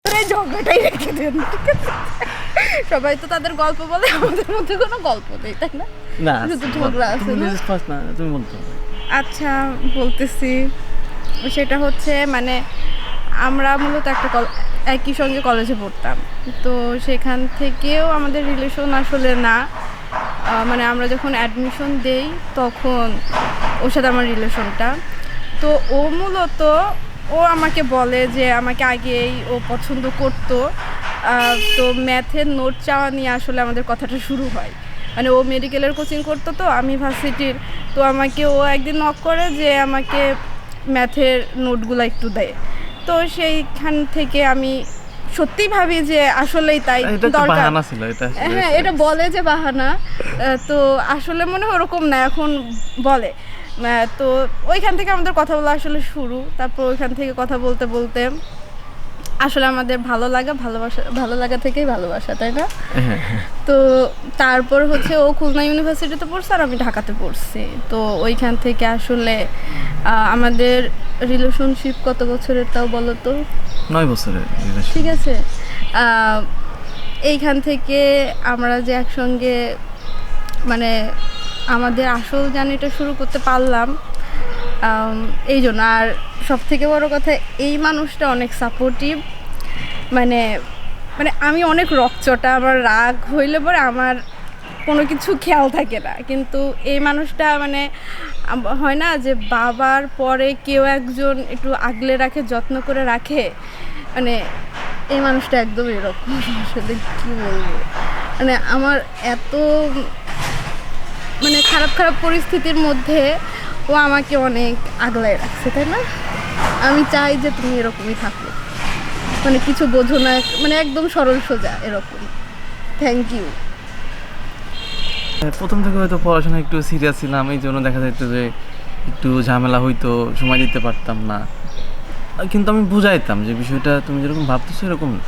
ঝগড়াটাই রেখে দেন, ঠিক আছে? সবাই তো তাদের গল্প বলে, আমাদের মধ্যে কোনো গল্প নেই, তাই না? না শুধু ঝগড়া আছে না? তুমি বলতে হবে। আচ্ছা বলতেছি, সেটা হচ্ছে মানে আমরা মূলত একটা একই সঙ্গে কলেজে পড়তাম, তো সেখান থেকেও আমাদের রিলেশন আসলে না, মানে আমরা যখন অ্যাডমিশন দেই তখন ওর সাথে আমার রিলেশনটা। তো ও মূলত ও আমাকে বলে যে আমাকে আগেই ও পছন্দ করতো, তো ম্যাথের নোট চাওয়া নিয়ে আসলে আমাদের কথাটা শুরু হয়। মানে ও মেডিকেলের কোচিং করতো, তো আমি ভার্সিটির, তো আমাকে ও একদিন নক করে যে আমাকে ম্যাথের নোটগুলো একটু দেয়। তো সেইখান থেকে আমি সত্যি ভাবি যে আসলেই তাই দরকার। হ্যাঁ, এটা বলে যে বাহানা, তো আসলে মনে হয় ওরকম না, এখন বলে। তো ওইখান থেকে আমাদের কথা বলা আসলে শুরু, তারপর ওইখান থেকে কথা বলতে বলতে আসলে আমাদের ভালো লাগা থেকেই ভালোবাসা, তাই না? তো তারপর হচ্ছে ও খুলনা ইউনিভার্সিটিতে পড়ছে আর আমি ঢাকাতে পড়ছি, তো ওইখান থেকে আসলে আমাদের রিলেশনশিপ কত বছরের তাও বলো তো? 9 বছরের। ঠিক আছে, এইখান থেকে আমরা যে একসঙ্গে মানে আমাদের আসল জার্নিটা শুরু করতে পারলাম, এই জন্য। আর সব থেকে বড় কথা, এই মানুষটা অনেক সাপোর্টিভ, মানে আমি অনেক রকচটা, আমার রাগ হইলে পরে আমার কোনো কিছু খেয়াল থাকে না, কিন্তু এই মানুষটা মানে হয় না যে বাবার পরে কেউ একজন একটু আগলে রাখে, যত্ন করে রাখে, মানে এই মানুষটা একদম এরকম। আসলে কী বলবো, মানে আমার এত মানে খারাপ পরিস্থিতির মধ্যে ও আমাকে অনেক আগলায় রাখছে, তাই না? আমি চাই যে তুমি এরকমই থাকো, মানে কিছু বোঝো না, মানে একদম সরল সোজা এরকম। Thank you. প্রথম থেকে হয়তো পড়াশোনা একটু সিরিয়াস ছিলাম, এই জন্য দেখা যেত যে একটু ঝামেলা হইতো, সময় দিতে পারতাম না, কিন্তু আমি বুঝাইতাম যে বিষয়টা তুমি যেরকম ভাবতেছো এরকম না।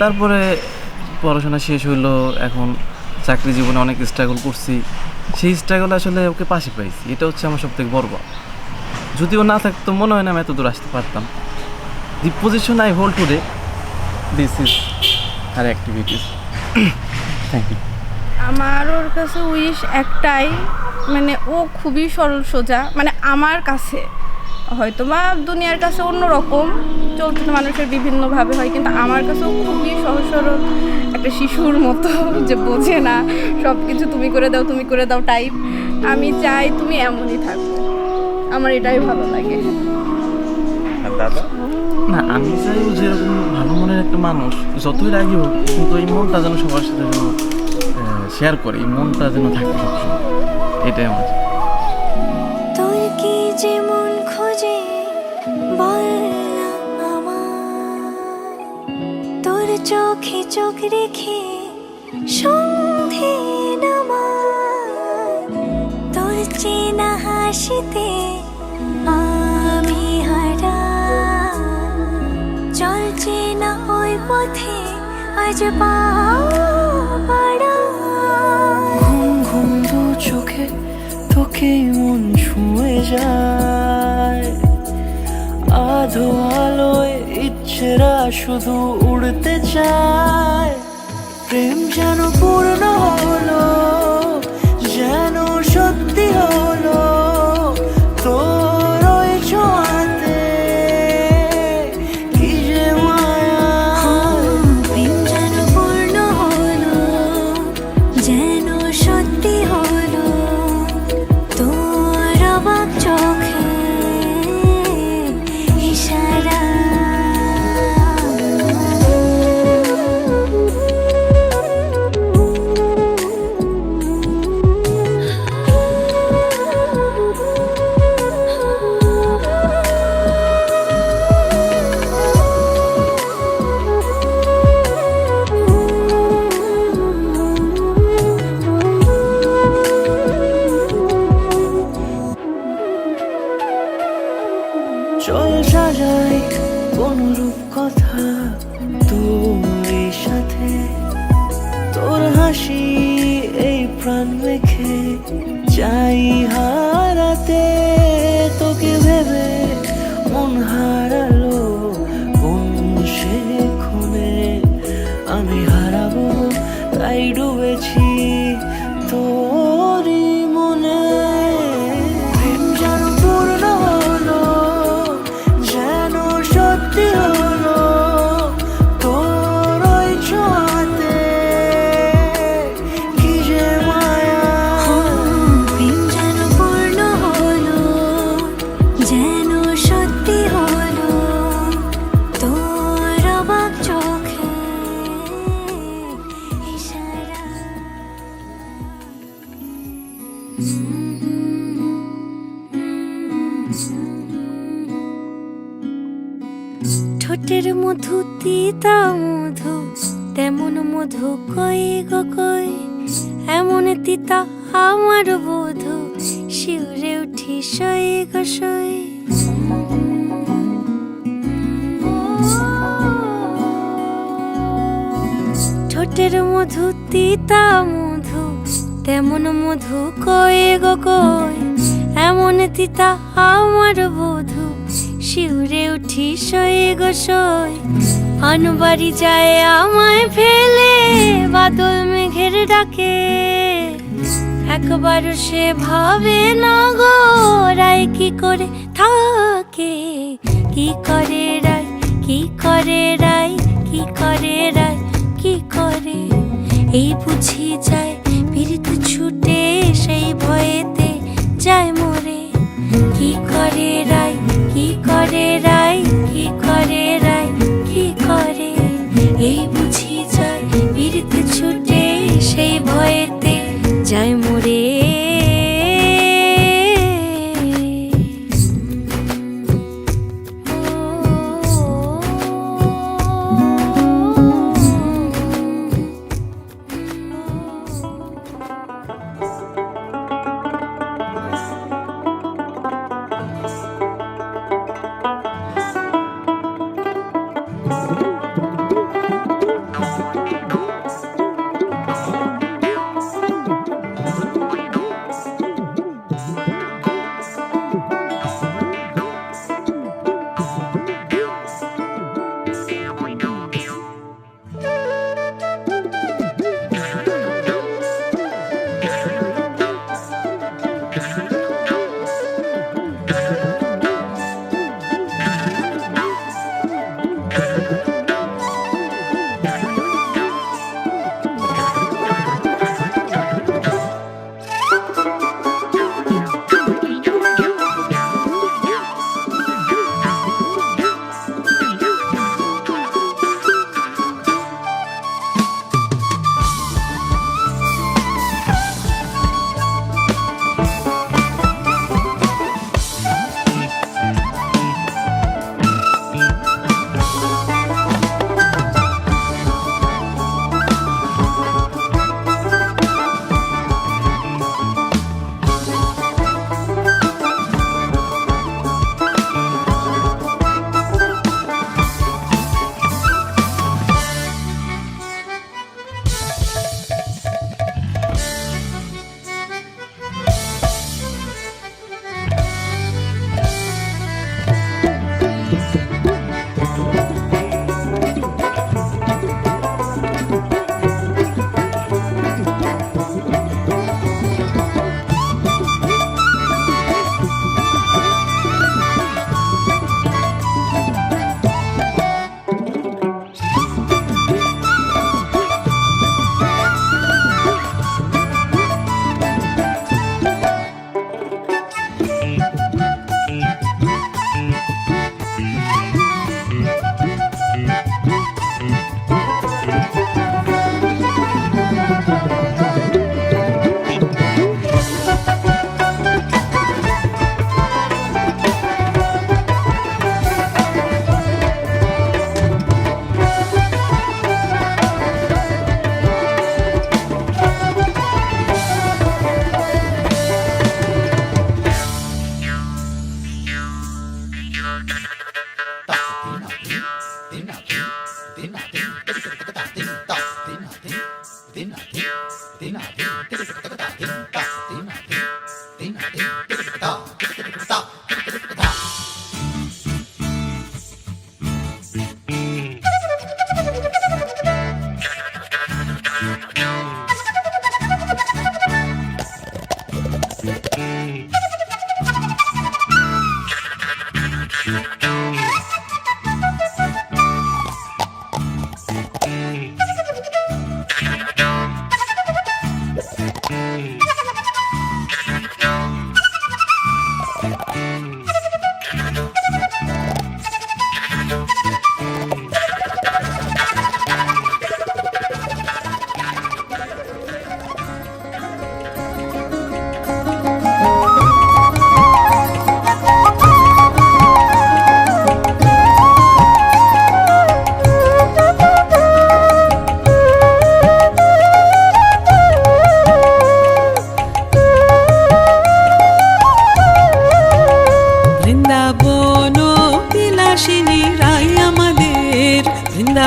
তারপরে পড়াশোনা শেষ হইলো, এখন চাকরি জীবনে অনেক স্ট্রাগল করছি, সেই স্ট্রাগল আসলে ওকে পাশে পাইছি, এটা হচ্ছে আমার সবথেকে বড় পাওয়া। যদিও না থাকতো মনে হয় না আমি এত দূর আসতে পারতাম। The position I hold today, this is our activities. Thank you. আমার ওর কাছে উইশ একটাই, মানে ও খুবই সরল সোজা, মানে আমার কাছে হয়তো বা দুনিয়ার কাছে অন্যরকম চলতে মানুষের বিভিন্নভাবে হয়, কিন্তু আমার কাছেও খুবই সহজ সরল একটা শিশুর মতো, যে বোঝে না, সব কিছু তুমি করে দাও টাইপ। আমি চাই তুমি এমনই থাকো, আমার এটাই ভালো লাগে। না, আমি চাই ও যেরকম ভালো মনের একটা মানুষ, যতই রাগি হোক, কিন্তু এই মনটা যেন সবার সাথে যেন শেয়ার করে, এই মনটা যেন থাকে সবসময়, এটাই আমার। তোর কি যে মন খোঁজে বললাম আমায়, তোর চোখে চোখ রেখে সন্ধে নামায়, তোর চেনা হাসিতে আমি হারা, চলছে না ওই পথে আজ পা বাড়া। ঘুম ঘুম দু চোখে তোকে মন ছুঁয়ে যায়, আধো আলোয় ইচ্ছেরা শুধু উড়তে চায়, প্রেম যেন পূর্ণ হলো, যেন সত্যি হলো, তোর ওই ছোঁয়াতে কি যে মায়া। প্রেম যেন পূর্ণ হলো, যেন সত্যি হলো, তোর অবাক চোখে ইশারা। চল সাজাই কোনরূপ কথা তোর সাথে, তোর হাসি এই প্রাণ মেখে চাই হারাতে, তোকে ভেবে মন হারালো কোন সে তাই ডুবেছি তোরই মনে। প্রেম যেন পূর্ণ হলো, যেন সত্যি হলো তোর ওই ছোঁয়াতে, কি যে মায়া। প্রেম যেন পূর্ণ হলো, যেন সত্যি হলো তোর অবাক চোখে ইশারা। ঠোঁটের মধু তিতা মধু, তেমন মধু কই গো কই, এমন তিতা আমার বধু, শিউরে উঠি সই গো সই। ঠোঁটের মধু তিতা মধু, তেমন মধু কই গো কই, এমন তিতা আমার বধু, শিউরে উঠি সই গো সই। আনবাড়ি যায় আমায় ফেলে বাদল মেঘের ডাকে, একবারও সে ভাবে না গো রায় কি করে থাকে। কি করে রায়, কি করে রায়, কি করে রায়, কি করে, এই বুঝি যায় পীড়িত ছুটে সেই ভয়েতে যায় মরে। কি করে রায়, কি করে রায়, কি করে রায়, কি করে, এই বুঝি যায় পীড়িত ছুটে সেই ভয়েতে যায় মরে।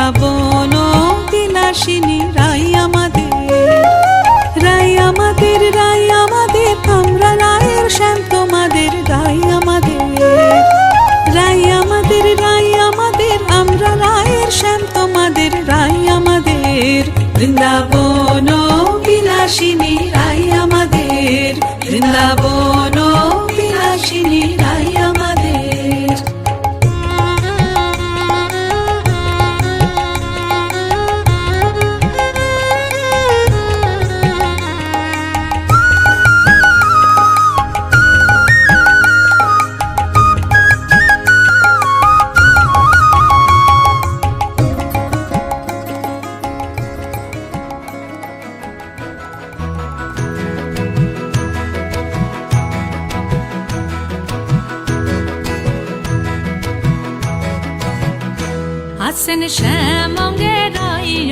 বৃন্দাবন বিলাসিনী রাই আমাদের, রাই আমাদের, রাই আমাদের, আমরা রায়ের শ্যাম তোমাদের, রাই আমাদের, রাই আমাদের, রাই আমাদের, আমরা রায়ের শ্যাম তোমাদের, রাই আমাদের। বৃন্দাবন বিলাসিনী রাই আমাদের, বৃন্দাবন বিলাসিনী রাই আমাদের। আসেন শ্যামঙ্গের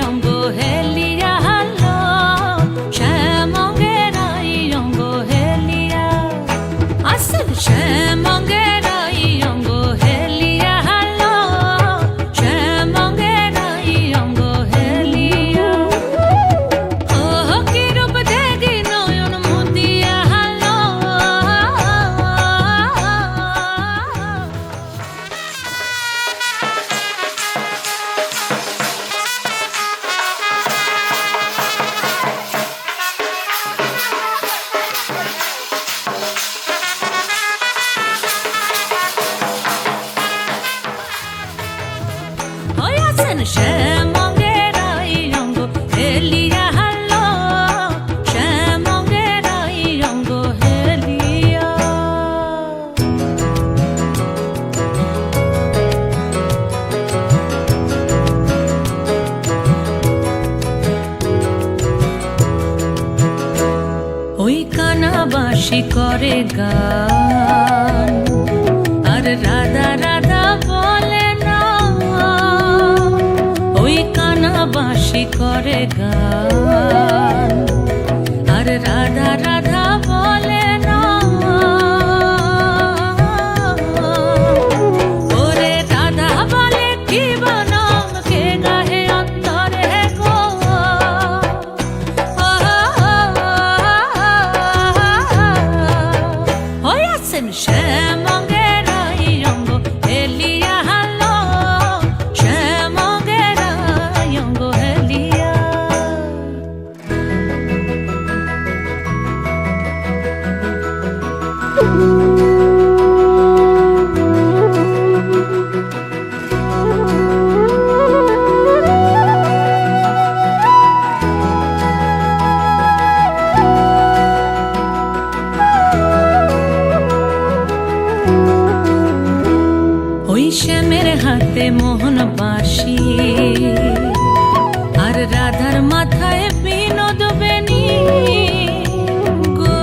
অঙ্গ হেলিয়া হালো, শ্যামঙ্গের অঙ্গ হেলিয়া, আসেন শ্যামঙ্গের অঙ্গ হেলিয়া হালো, শ্যামঙ্গের অঙ্গ হেলিয়া। ও কি রূপ দেখি নয়ন মুদিয়া হালো, শ্যামঙ্গের অঙ্গ হেলিয়া হালো, শ্যামঙ্গের অঙ্গ হেলিয়া। ওই কানাবাসী করে গান, আর রাধা রাধা বলে না, ওই কানাবাসী করে গান, আর রাধা রাধা বলে না। ওরে রাধা বলে কি বনম কে গাহে অন্তরে গো, ওই আছেন শ্যামঙ্গের অঙ্গ হেলিয়া হালো, শ্যামঙ্গের অঙ্গ হেলিয়া। ওই শ্যামের হাতে মোহন বাঁশি, আর রাধার মাথায় বিনোদ বেনি গো।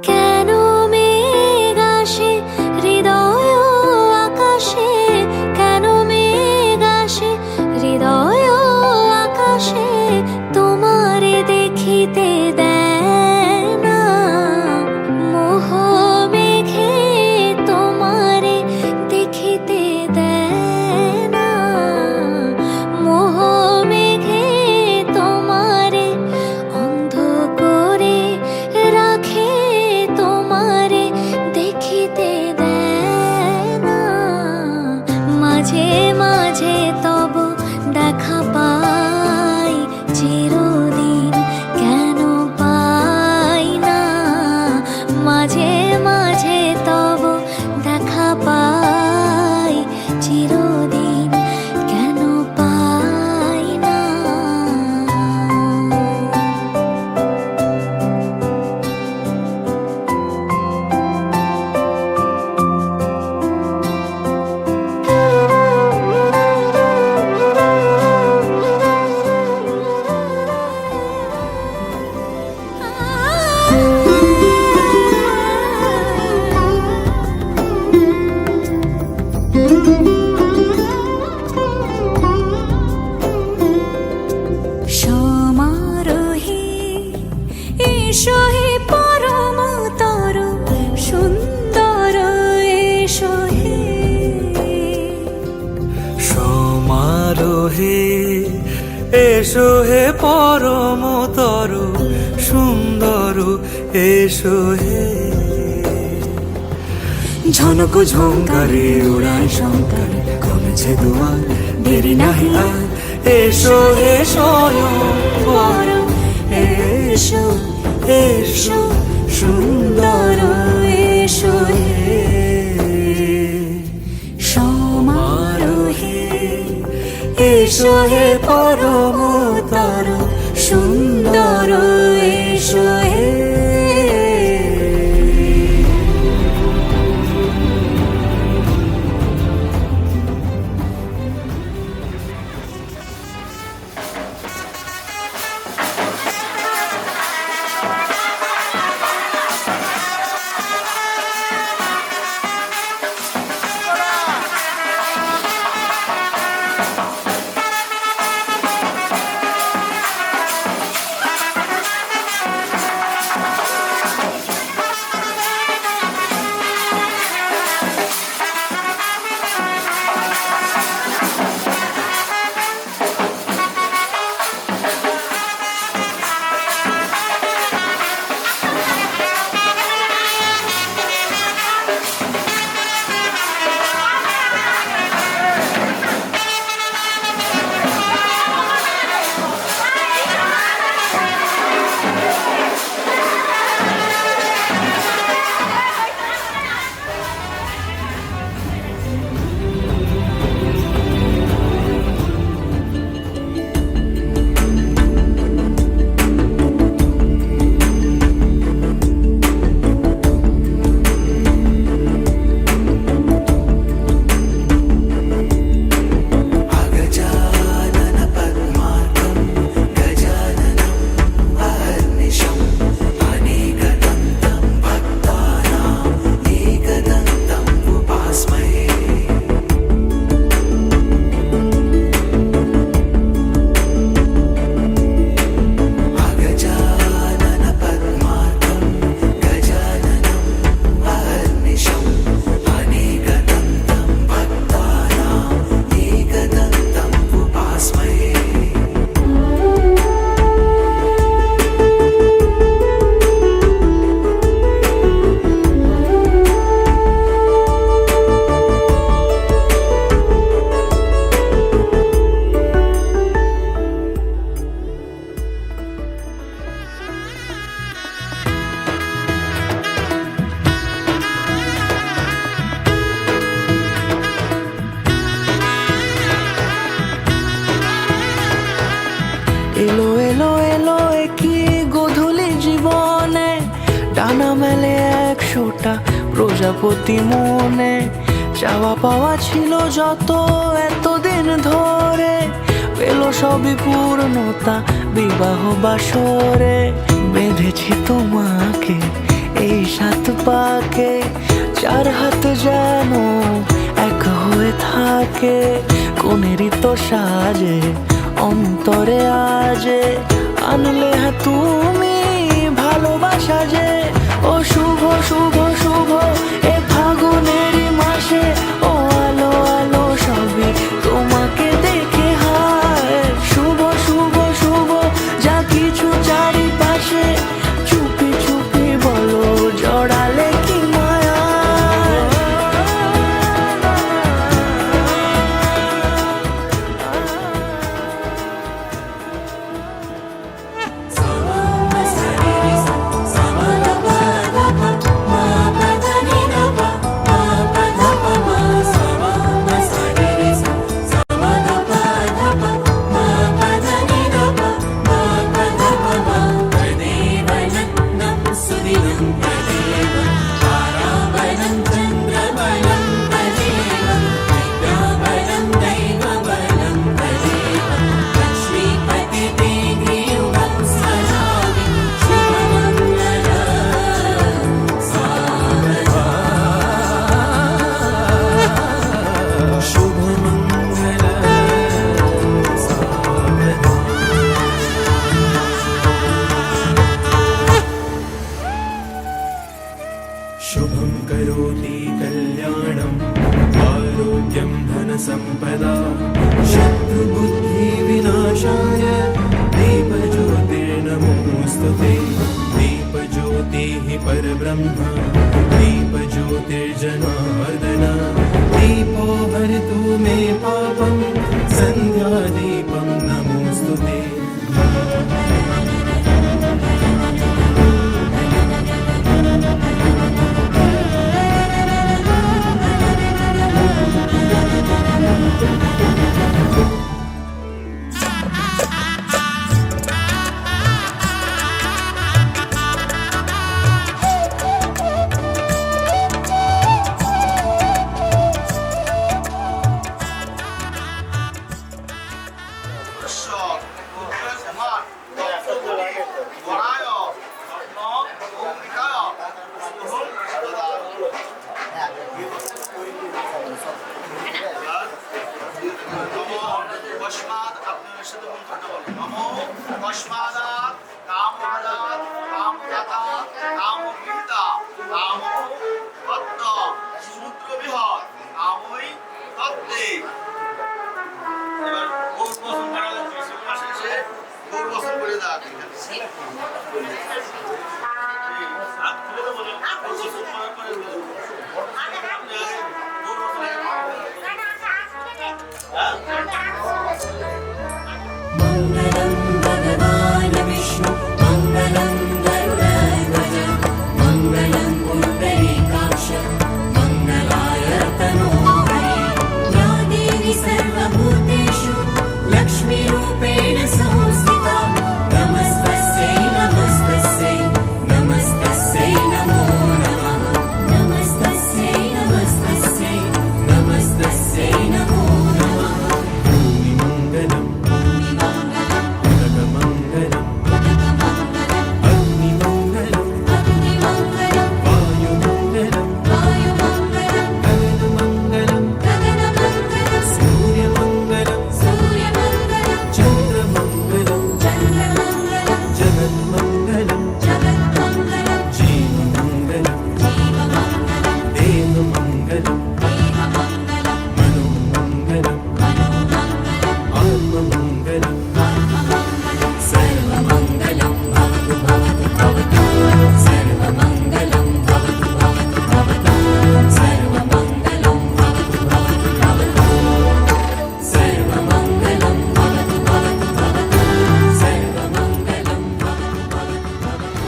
কেন মেঘ আসে হৃদয় মাঝে মাঝে তব দেখা পাই চিরদিন কেন পাই না মাঝে মাঝে তব দেখা পাই চিরদিন কেন পাই না সমারোহে এসো হে পরম তর সুন্দর এসো হে সমারোহে এসো হে পরমতর সুন্দর এসো হে ঝনক ঝঙ্কারে উড়ায় শঙ্কার কমেছে দুয়ার দেরি নাহি আর এসো হে স্বয়ং বর এসো এসো সুন্দর এসো হে সমারোহে এসো হে পরমতর সুন্দর এসো হে এলো এলো এলো কি গোধূলি জীবনে ডানা মেলে 100টা প্রজাপতি মনে চাওয়া পাওয়া ছিল যত এতদিন ধরে পেল সবই পূর্ণতা বিবাহ বাসরে বেঁধেছি তোমাকে এই 7 পাকে 4 হাত যেন এক হয়ে থাকে কোনেরই তো সাজে অন্তরে আজে আনলে তুমি ভালোবাসা যে ও শুভ শুভ শুভ এ ফাগুনেরই মাসে ও আলো আলো সবই তোমাকে দেখে হায় শুভ শুভ শুভ যা কিছু চারিপাশে চুপি চুপি বলো জড়ালে কি মায়া सम्पदा शत्रुबुद्धिविनाशाय दीपज्योतिर्नमोऽस्तुते दीपज्योतिः परब्रह्म दीपज्योतिर्जनार्दन दीपो हरतु मे पापं सन्ध्यादीपं नमोऽस्तुते मङ्गलं भगवान् विष्णु मङ्गलं गरुडध्वज मङ्गलं पुण्डरीकाक्ष मङ्गलाय तनोहरि या देवी सर्वभूतेषु लक्ष्मीरूपेण संस्थिता नमस्तस्यै नमस्तस्यै नमस्तस्यै नमो नमः नमस्तस्यै नमस्तस्यै नमस्तस्यै नमो नमः भूमिमङ्गलम् उदकमङ्गलम् अग्निमङ्गलम् वायुमङ्गलम् गगनमङ्गलम् सूर्यमङ्गलम् चन्द्रमङ्गलम् जगन्मङ्गलम् जीवमङ्गलम् देवमङ्गलम् मनोमङ्गलम् आत्ममङ्गलम् सर्वमङ्गलं भवतु भवतु भवतु सर्वमङ्गलं भवतु भवतु भवतु सर्वमङ्गलं भवतु भवतु भवतु सर्वमङ्गलं भवतु भवतु भवतु सर्वमङ्गलं भवतु भवतु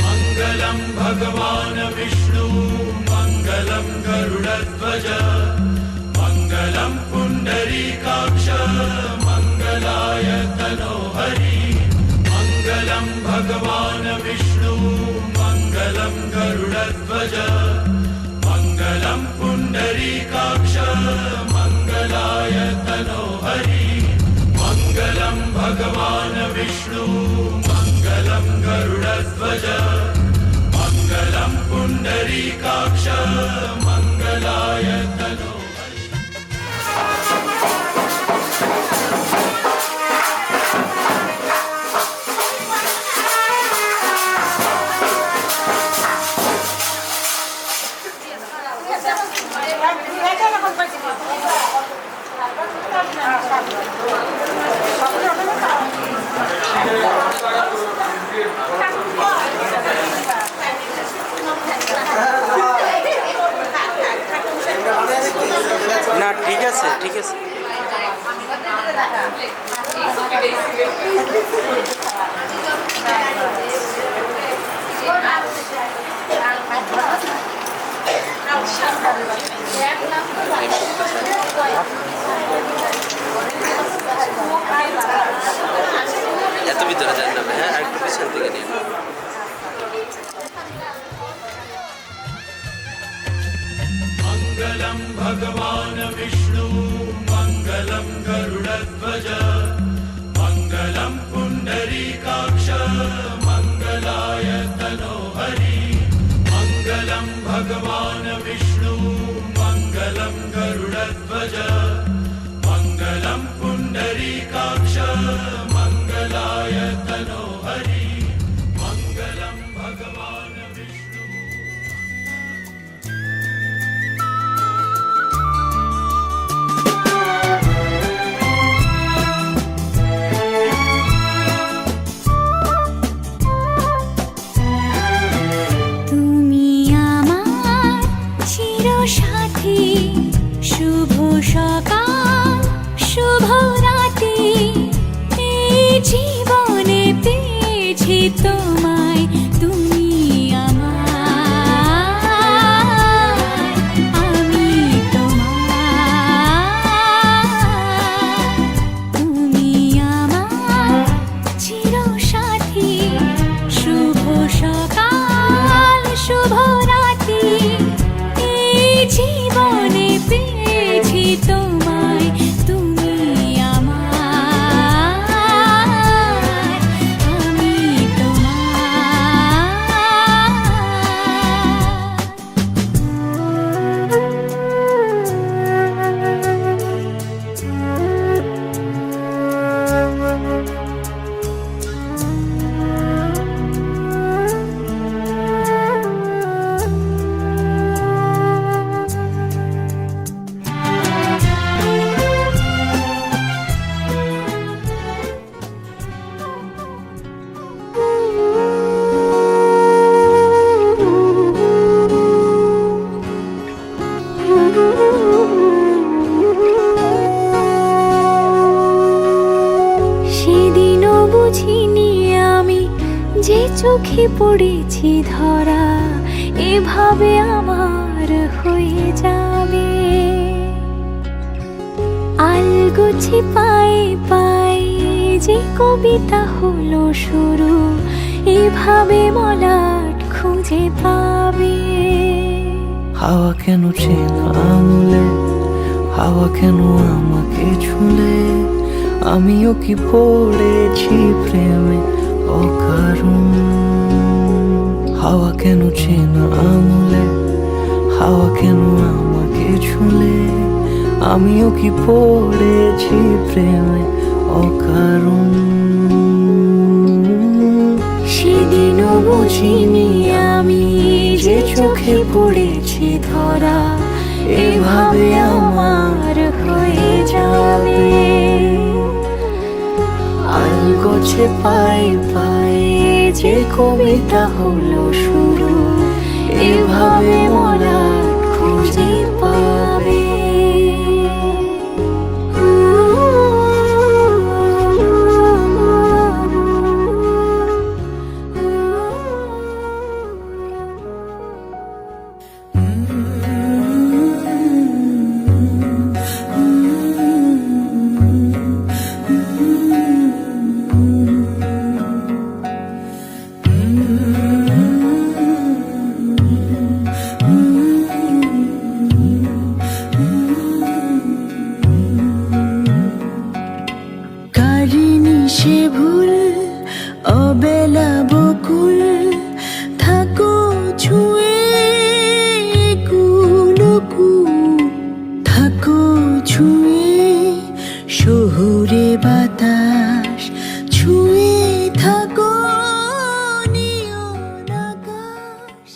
मङ्गलं भगवान् विष्णु मङ्गलं गरुडध्वज मङ्गलं पुण्डरीकाक्ष मङ्गलाय तनोहरि मङ्गलं भगवान् विष्णु मङ्गलं गरुडध्वज मङ्गलं पुण्डरीकाक्ष मङ्गलाय तनोहरि मङ्गलं भगवान् विष्णु मङ्गलं गरुडध्वज मङ्गलं पुण्डरीकाक्ष मङ्गलाय तनोहरि না ঠিক আছে ঠিক আছে এত ভিতরে যান না হ্যাঁ একটু পিছন থেকে নিন मङ्गलं भगवान् विष्णु मङ्गलं गरुडध्वज मङ्गलं पुण्डरीकाक्ष मङ्गलाय तनोहरि मङ्गलं भगवान् विष्णु मङ्गलं गरुडध्वज मङ्गलं पुण्डरीकाक्ष मङ्गलाय চোখে পড়েছি ধরা, এভাবে আমার হয়ে যাবে। আলগোছে পায়ে পায়ে যে কবিতা হলো শুরু, এভাবে মলাট খুঁজে পাবে। হাওয়া কেন চেনা আঙুলে, হাওয়া কেন আমাকে ছুলে, আমিও কি পড়েছি প্রেমে অকারণ। হাওয়া কেন চেনা আঙুলে, হাওয়া কেন আমাকে ছুলে, আমিও কি পড়েছি প্রেমে অকারণ। সেদিনও বুঝিনি আমি যে চোখে পড়েছি ধরা, এভাবে আমার হয়ে যাবে। আলগোছে পায়ে পায়ে যে কবিতা হলো শুরু, এভাবে মলাট খুঁজে পাবে। কারিনি সে ভুল, অবেলা বকুল, থাকো ছুঁয়ে কুলকুল, থাকো ছুঁয়ে শহুরে বাতাস, ছুঁয়ে থাকো নিয়ন আকাশ।